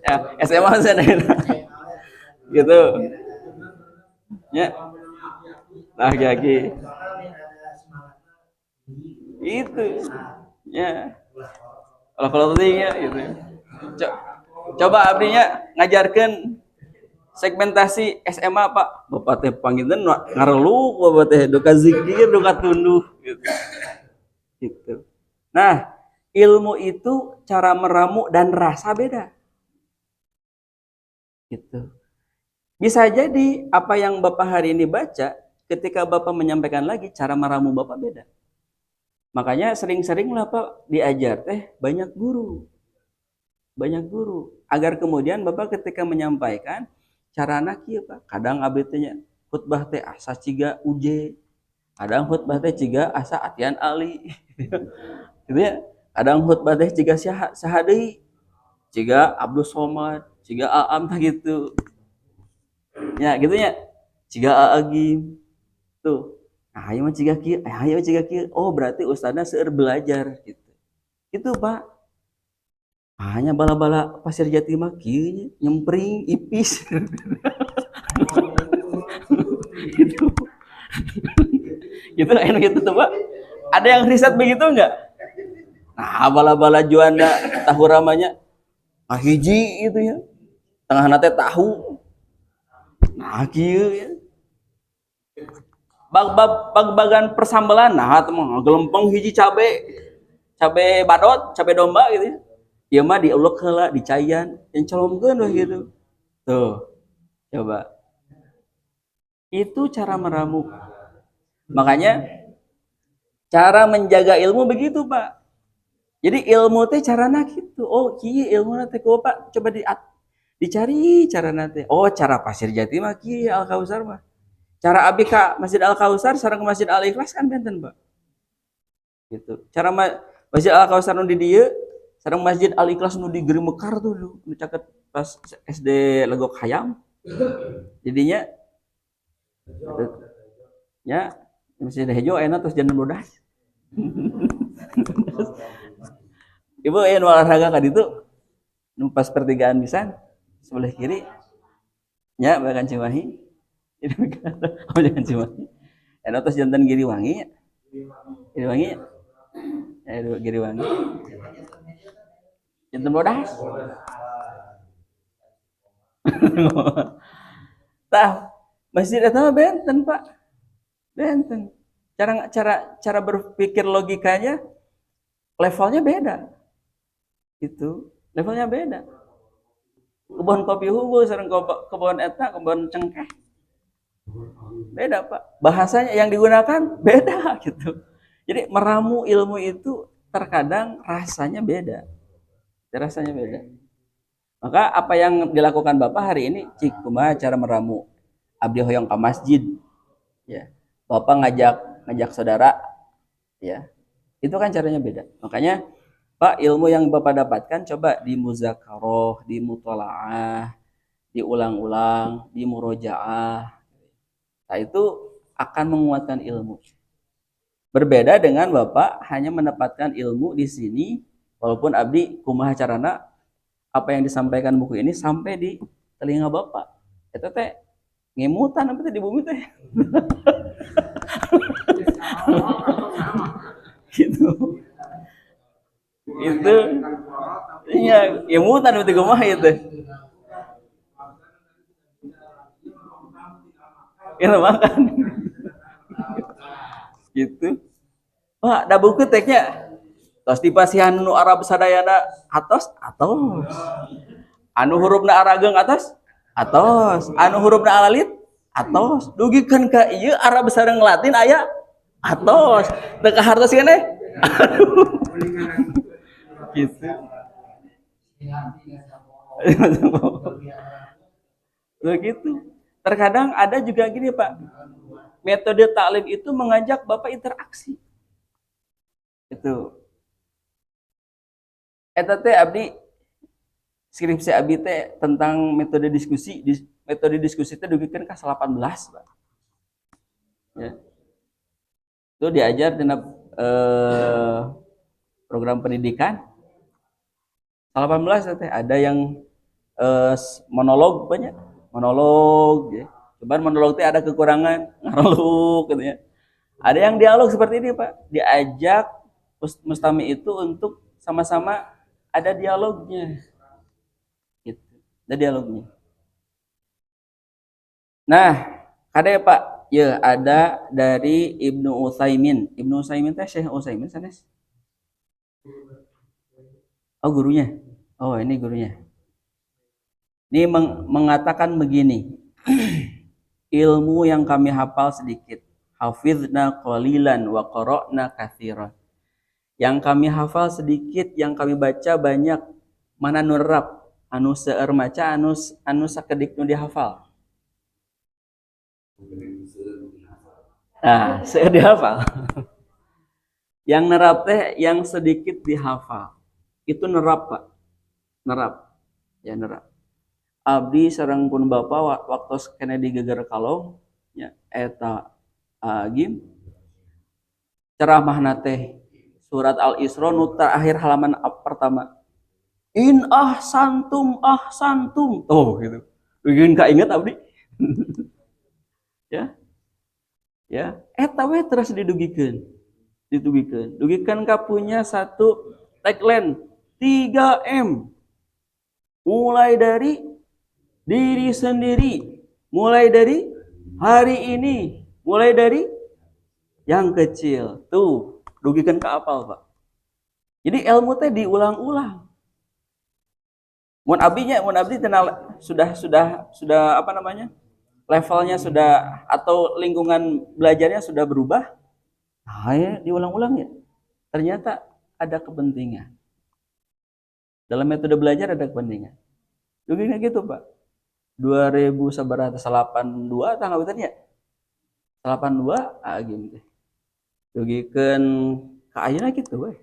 Ya, SMA sana gitu. Ya. Lagi itu ya kalau tadi ya gitu. Coba abdinya ngajarkan segmentasi SMA Pak, Bapak teh panggilan ngareluk, Bapak teh duka zikir, duka tunduh gitu. Gitu. Nah, ilmu itu cara meramu dan rasa beda. Gitu. Bisa jadi apa yang Bapak hari ini baca, ketika Bapak menyampaikan lagi, cara meramu Bapak beda. Makanya sering-sering lah Pak diajar teh banyak guru. Banyak guru. Agar kemudian Bapak ketika menyampaikan, cara anak ya Pak. Kadang abdi teh khutbah teh asa ciga uje. Kadang khutbah teh ciga asa atian ali. Gitu ya. Kadang khutbah teh ciga sahadei. Ciga Abdul Somad, ciga Aam gitu. Ya, gitu ya. Ciga Aagim. Tuh. Nah, ayo mah ciga kieu, ayo ciga kieu. Oh, berarti ustaznya seueur belajar gitu. Itu, Pak. Hanya bala-bala pasir jati mah kieu nyempring ipis. Gitu. Gitu enak gitu tuh, Pak. Ada yang riset begitu enggak? Nah, bala-bala Juanda tahu ramanya hiji itu ya. Tengah nate tahu. Nah, kieu ya. Bagan persambelan nah teman gelempeng hiji cabe badot, cabe domba gitu ya. Ieu mah diulek heula, dicayan, yang colomkeun weh gitu. Tuh, coba. Itu cara meramu. Makanya cara menjaga ilmu begitu, Pak. Jadi ilmu teh carana gitu. Oh, kieu ilmuna teh kumaha, Pak? Coba dicari carana teh. Oh, cara Pasir Jati mah kieu Al Kausar mah. Cara abi ka Masjid Al Kausar sareng ke Masjid Al Ikhlas kan benten, Pak. Gitu. Cara Masjid Al Kausar nu di dieu sareng Masjid Al Ikhlas nu di Geri Mekar tuh nu caket pas SD Legok Hayam. Jadinya ya Masjid Hejo enak terus jangan bodas. Ibu yang olahraga kan itu pas pertigaan bisa sebelah kiri ya bahkan Cimahi ini oh jangan Cimahi enak terus jantan Giriwangi ya Giriwangi ya Giriwangi jantan bodas tah masjid itu benten Pak benten cara berpikir logikanya levelnya beda itu levelnya beda kebun kopi hunggu sareng kebun eta kebun cengkeh beda Pak bahasanya yang digunakan beda gitu jadi meramu ilmu itu terkadang rasanya beda maka apa yang dilakukan Bapak hari ini cik kumaha cara meramu abdi hoyong ke masjid ya Bapak ngajak saudara ya itu kan caranya beda makanya Pak ilmu yang Bapak dapatkan coba di muzakaroh, di mutolaah, diulang-ulang, di murojaah. Nah itu akan menguatkan ilmu. Berbeda dengan Bapak hanya mendapatkan ilmu di sini, walaupun abdi kumaha carana apa yang disampaikan buku ini sampai di telinga Bapak. Itu teh ngemutan apa teh di bumi teh. Gitu. Itu iya ngemutan berarti kumaha itu. Itu makan. Gitu. Pak, da buku teknya tos dipasihan nu Arab sadayana atos anu hurufna Arageng atos anu hurufna Alalit atos dugikeun ka ieu Arab sareng Latin aya atos teu kahartos keneh aduh gitu begitu terkadang ada juga gini Pak metode taklim itu mengajak Bapak interaksi itu eta teh abdi skripsi abdi teh tentang metode diskusi teh dugikeun ka 18 Pak ya itu diajar tina program pendidikan 18 teh ada yang monolog banyak monolog ya cuman monolog teh ada kekurangan ngareluk gitu ya ada yang dialog seperti ini Pak diajak mustami itu untuk sama-sama ada dialognya gitu ada dialognya Nah, ada ya Pak? Ya, ada dari Ibnu Utsaimin. Ibnu Utsaimin teh Syekh Utsaimin sanes. Oh, gurunya. Oh, ini gurunya. Ini mengatakan begini. Ilmu yang kami hafal sedikit. Hafizna qalilan wa qara'na katsiran. Yang kami hafal sedikit, yang kami baca banyak. Mana nurrap? Anu seueur maca, anu sakedik nu dihafal. Nah, seueur dihafal. Yang nerap teh yang sedikit dihafal. Itu nerap, Pak. Nerap. Ya, nerap. Abdi sareng pun Bapa waktu Kennedy geger kalong nya eta agim ceramahna teh surat Al-Isra nu terakhir halaman pertama. In ahsantum. Oh gitu. Bikin inget abdi. Ya, ya. Eta we terus didugikeun. Dugikeun ka punya satu tagline 3M. Mulai dari diri sendiri, mulai dari hari ini, mulai dari yang kecil. Tuh, dugikan ke apal, Pak. Jadi ilmu teh diulang-ulang. Mun abdi tenang sudah apa namanya? Levelnya sudah atau lingkungan belajarnya sudah berubah. Nah, ya, diulang-ulang ya. Ternyata ada kepentingan. Dalam metode belajar ada kepentingan. Dugikan gitu, Pak. 2182 tanggal betulnya 82 agim teh dugikeun ka ayeuna kitu we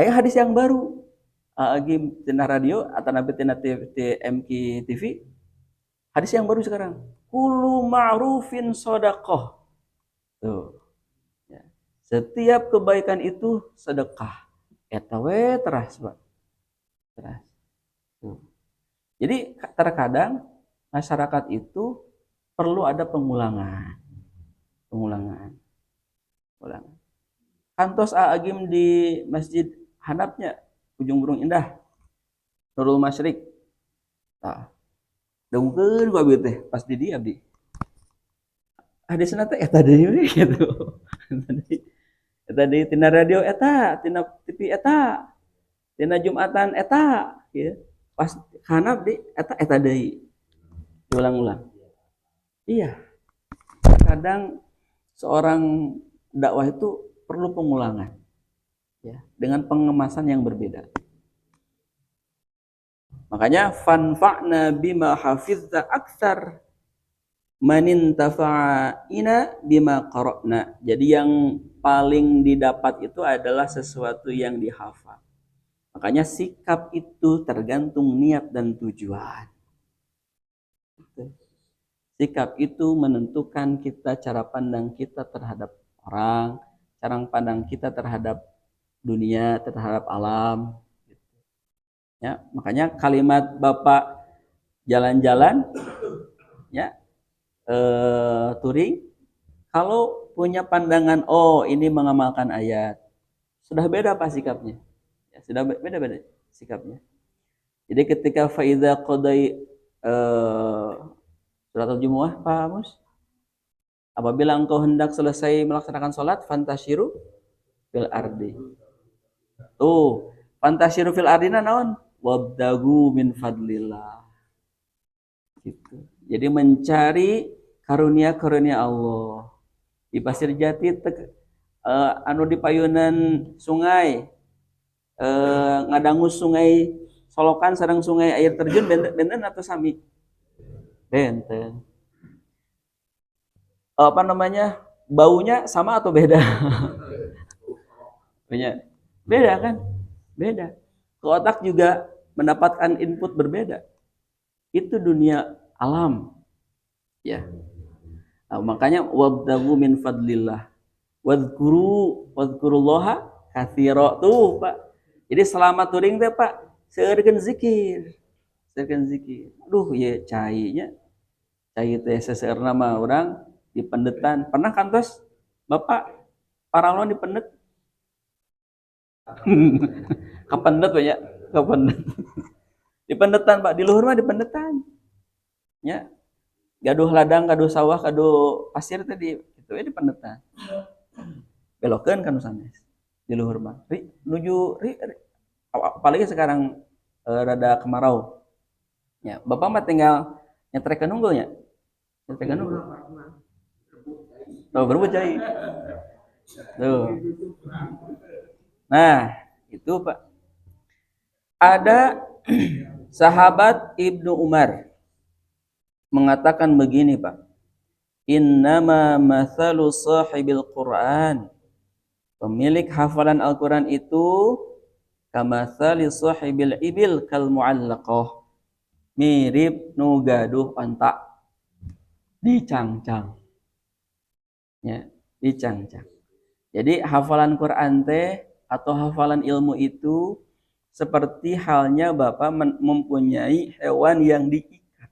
aya hadis yang baru agim tina radio atau nabi tina TMK TV hadis yang baru sekarang kullu ma'rufin shadaqah tuh ya. Setiap kebaikan itu sedekah eta we teras Pak teras tuh. Jadi terkadang masyarakat itu perlu ada pengulangan. Kantos Agim di Masjid Hanapnya, Ujung Burung Indah, Nurul Masyrik. Tah, dengkeun ku abdi teh pas di dia abdi. Hadisna teh eta deui gitu. Eta di tina radio eta, tina TV eta, tina Jumatan eta, gitu. Pas hanap di eta deui. Diulang-ulang. Iya. Kadang seorang dakwah itu perlu pengulangan ya, dengan pengemasan yang berbeda. Makanya fanfa'na bima hafizta aktsar manintafa'ina bima qara'na. Jadi yang paling didapat itu adalah sesuatu yang dihafal. Makanya sikap itu tergantung niat dan tujuan. Sikap itu menentukan kita cara pandang kita terhadap orang, cara pandang kita terhadap dunia, terhadap alam. Ya, makanya kalimat Bapak jalan-jalan, ya, touring, kalau punya pandangan, oh ini mengamalkan ayat, sudah beda apa sikapnya? Ya, sudah beda sikapnya. Jadi ketika faida qadai surat Al-Jumu'ah, Pak Mus. Apabila engkau hendak selesai melaksanakan sholat, fantashiru fil ardi. Tuh, fantashiru fil ardina naon? Wabdagu min fadlillah. Gitu. Jadi mencari karunia-karunia Allah. Di Pasir Jati anu di payunan sungai ngadangus sungai Solokan sareng sungai air terjun benten atau sami? Benten. Apa namanya? Baunya sama atau beda? Beda kan? Beda. Ke otak juga mendapatkan input berbeda. Itu dunia alam. Ya. Nah, makanya wabdagu min fadlillah. Wadhkurullaha katsira tuh, Pak. Jadi selama touring teh, Pak, seueurkeun zikir. Seueurkeun zikir. Aduh, ya cainya. Cai teh seseueurna mah urang di pendetan. Pernah kantos Bapak paralon di pendet? Kependet banyak, kependet. Di pendetan, Pak. Di luhur mah di pendetan. Ya. gaduh ladang, gaduh sawah, gaduh pasir tadi itu di Pandetan. Belokeun kan sanes di luhur mah. Nuju apalagi sekarang rada kemarau. Ya, Bapak mah tinggal nyetrekeun unggulnya. Nyetrekeun unggul. Oh, berebut cai. Tuh. Nah, itu Pak. Ada sahabat Ibnu Umar mengatakan begini, Pak. Innama mathalu sahibil Qur'an. Pemilik hafalan Al-Qur'an itu kamathali sahibil ibil kal mu'allaqah. Mirip nu gaduh onta dicangcang. Ya, dicangcang. Jadi hafalan Quran teh atau hafalan ilmu itu seperti halnya Bapak mempunyai hewan yang diikat.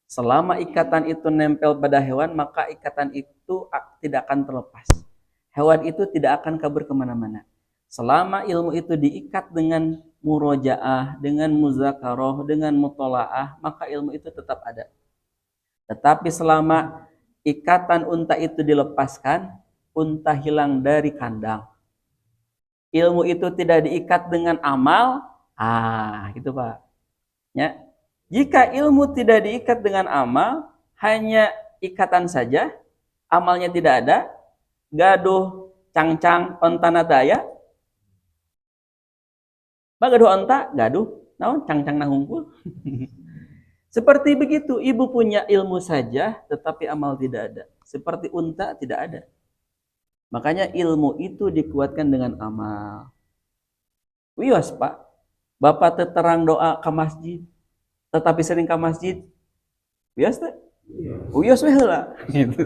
Selama ikatan itu nempel pada hewan, maka ikatan itu tidak akan terlepas. Hewan itu tidak akan kabur kemana-mana. Selama ilmu itu diikat dengan murojaah, dengan muzakarah, dengan mutolaah, maka ilmu itu tetap ada. Tetapi selama ikatan unta itu dilepaskan, unta hilang dari kandang. Ilmu itu tidak diikat dengan amal, gitu Pak. Ya. Jika ilmu tidak diikat dengan amal, hanya ikatan saja, amalnya tidak ada, gaduh cangcang onta nadaya, gaduh onta, gaduh, naon cangcang nahungkul. Seperti begitu, ibu punya ilmu saja, tetapi amal tidak ada. Seperti unta tidak ada. Makanya ilmu itu dikuatkan dengan amal. Wios Pak, Bapak terang doa ke masjid, tetapi sering ke masjid, wios teh? Wios we heula. Gitu.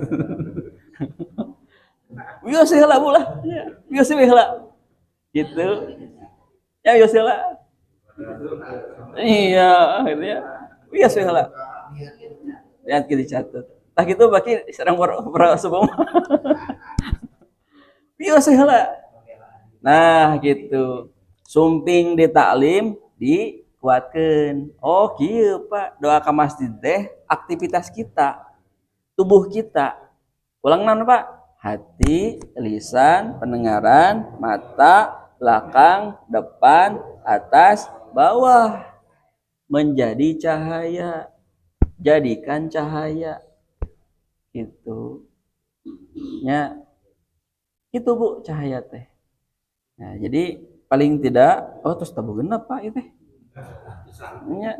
Wios we heula bulah. Wios we heula. Gitu. Ya wios heula. Iya, gitu ya. Wios we heula. Lihat kita catat. Tah kitu baki sareng para subung. Wios we heula. Nah, gitu. Sumping di taklim dikuatkan. Oh kieu Pak, doa ke masjid teh aktivitas kita, tubuh kita. Ulang naon Pak? Hati, lisan, pendengaran, mata, belakang, depan, atas, bawah. Menjadi cahaya. Jadikan cahaya. Gitu. Ya. Itu Bu cahaya teh. Nah, jadi paling tidak terus tabu genep Pak itu. Ya.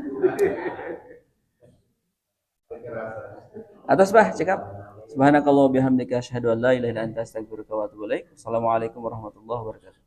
Atas Pak cekap. Subhanakallah bihamdika asyhadu an la ilaha illa anta astaghfiruka wa atubu ilaik. Assalamualaikum warahmatullahi wabarakatuh.